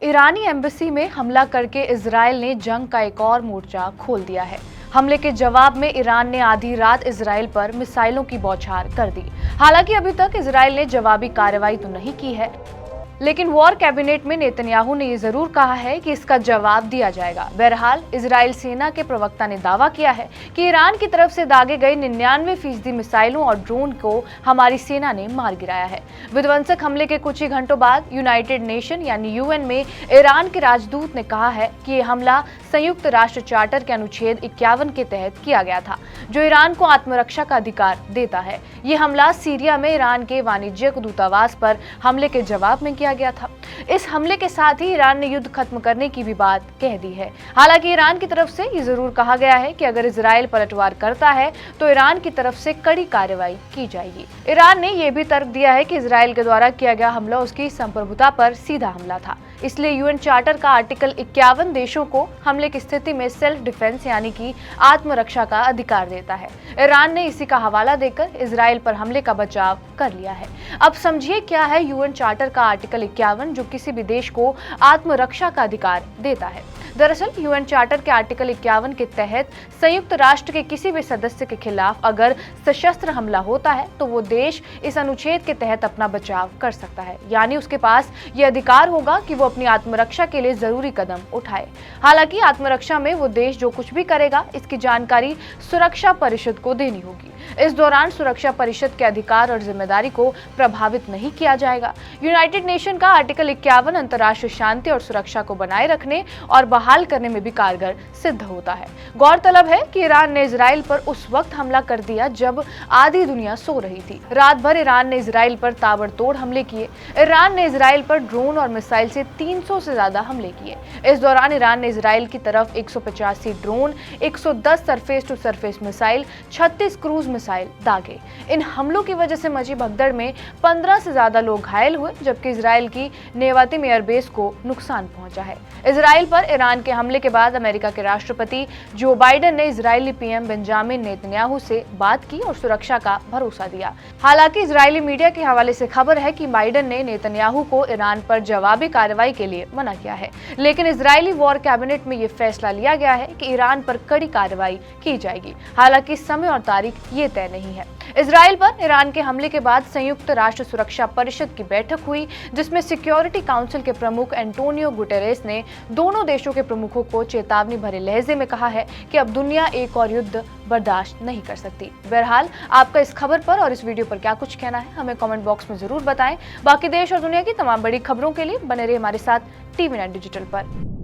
ईरानी embassy में हमला करके इजरायल ने जंग का एक और मोर्चा खोल दिया है। हमले के जवाब में ईरान ने आधी रात इजरायल पर मिसाइलों की बौछार कर दी। हालांकि अभी तक इजरायल ने जवाबी कार्रवाई तो नहीं की है, लेकिन वॉर कैबिनेट में नेतन्याहू ने ये जरूर कहा है कि इसका जवाब दिया जाएगा। बहरहाल इजरायल सेना के प्रवक्ता ने दावा किया है कि ईरान की तरफ से दागे गए 99% मिसाइलों और ड्रोन को हमारी सेना ने मार गिराया है। विध्वंसक हमले के कुछ ही घंटों बाद यूनाइटेड नेशन यानी यूएन में ईरान के राजदूत ने कहा है कि यह हमला संयुक्त राष्ट्र चार्टर के अनुच्छेद 51 के तहत किया गया था, जो ईरान को आत्मरक्षा का अधिकार देता है। ये हमला सीरिया में ईरान के वाणिज्यिक दूतावास पर हमले के जवाब में किया गया था। इस हमले के साथ ही ईरान ने युद्ध खत्म करने की भी बात कह दी है। हालांकि ईरान की तरफ से ये जरूर कहा गया है कि अगर इजरायल पलटवार करता है तो ईरान की तरफ से कड़ी कार्रवाई की जाएगी। ईरान ने यह भी तर्क दिया है कि इजरायल के द्वारा किया गया हमला उसकी संप्रभुता पर सीधा हमला था, इसलिए यूएन चार्टर का आर्टिकल 51 देशों को हमले की स्थिति में सेल्फ डिफेंस यानी कि आत्मरक्षा का अधिकार देता है। ईरान ने इसी का हवाला देकर इजरायल पर हमले का बचाव कर लिया है। अब समझिए क्या है यूएन चार्टर का आर्टिकल 51 जो किसी भी देश को आत्मरक्षा का अधिकार देता है। दरअसल यूएन चार्टर के आर्टिकल 51 के तहत संयुक्त राष्ट्र के किसी भी सदस्य के खिलाफ अगर सशस्त्र हमला होता है तो वो देश इस अनुच्छेद के तहत अपना बचाव कर सकता है, यानी उसके पास ये अधिकार होगा कि वो अपनी आत्मरक्षा के लिए जरूरी कदम उठाए। हालांकि आत्मरक्षा में वो देश जो कुछ भी करेगा इसकी जानकारी सुरक्षा परिषद को देनी होगी। इस दौरान सुरक्षा परिषद के अधिकार और जिम्मेदारी को प्रभावित नहीं किया जाएगा। यूनाइटेड नेशन का आर्टिकल 51 अंतर्राष्ट्रीय शांति और सुरक्षा को बनाए रखने और बहाल करने में भी कारगर सिद्ध होता है। गौरतलब है कि ईरान ने इजरायल पर उस वक्त हमला कर दिया जब आधी दुनिया सो रही थी। रात भर ईरान ने इजरायल पर ताबड़तोड़ हमले किए। ईरान ने इजरायल पर ड्रोन और मिसाइल से 300 से ज्यादा हमले किए। इस दौरान ईरान ने इजरायल की तरफ 185 drone, 110 surface to surface missile, 36 cruise missile दागे। इन हमलों की वजह से मची भगदड़ में 15 से ज्यादा लोग घायल हुए, जबकि इजरायल की नेवातिम एयरबेस को नुकसान पहुंचा है। इजरायल पर ईरान के हमले के बाद अमेरिका के राष्ट्रपति जो बाइडेन ने इजरायली पीएम बेंजामिन नेतन्याहू से बात की और सुरक्षा का भरोसा दिया। हालांकि इजरायली मीडिया के हवाले से खबर है कि बाइडेन ने नेतन्याहू को ईरान पर जवाबी कार्रवाई के लिए मना किया है, लेकिन इजरायली वॉर कैबिनेट में ये फैसला लिया गया है कि ईरान पर कड़ी कार्रवाई की जाएगी। हालांकि समय और तारीख ये तय नहीं है। इजरायल पर ईरान के हमले के बाद संयुक्त राष्ट्र सुरक्षा परिषद की बैठक हुई, जिसमें सिक्योरिटी काउंसिल के प्रमुख एंटोनियो गुटेरेस ने दोनों देशों के प्रमुखों को चेतावनी भरे लहजे में कहा है कि अब दुनिया एक और युद्ध बर्दाश्त नहीं कर सकती। बहरहाल आपका इस खबर पर और इस वीडियो पर क्या कुछ कहना है हमें कमेंट बॉक्स में जरूर बताएं। बाकी देश और दुनिया की तमाम बड़ी खबरों के लिए बने रहिए हमारे साथ TV9 डिजिटल पर।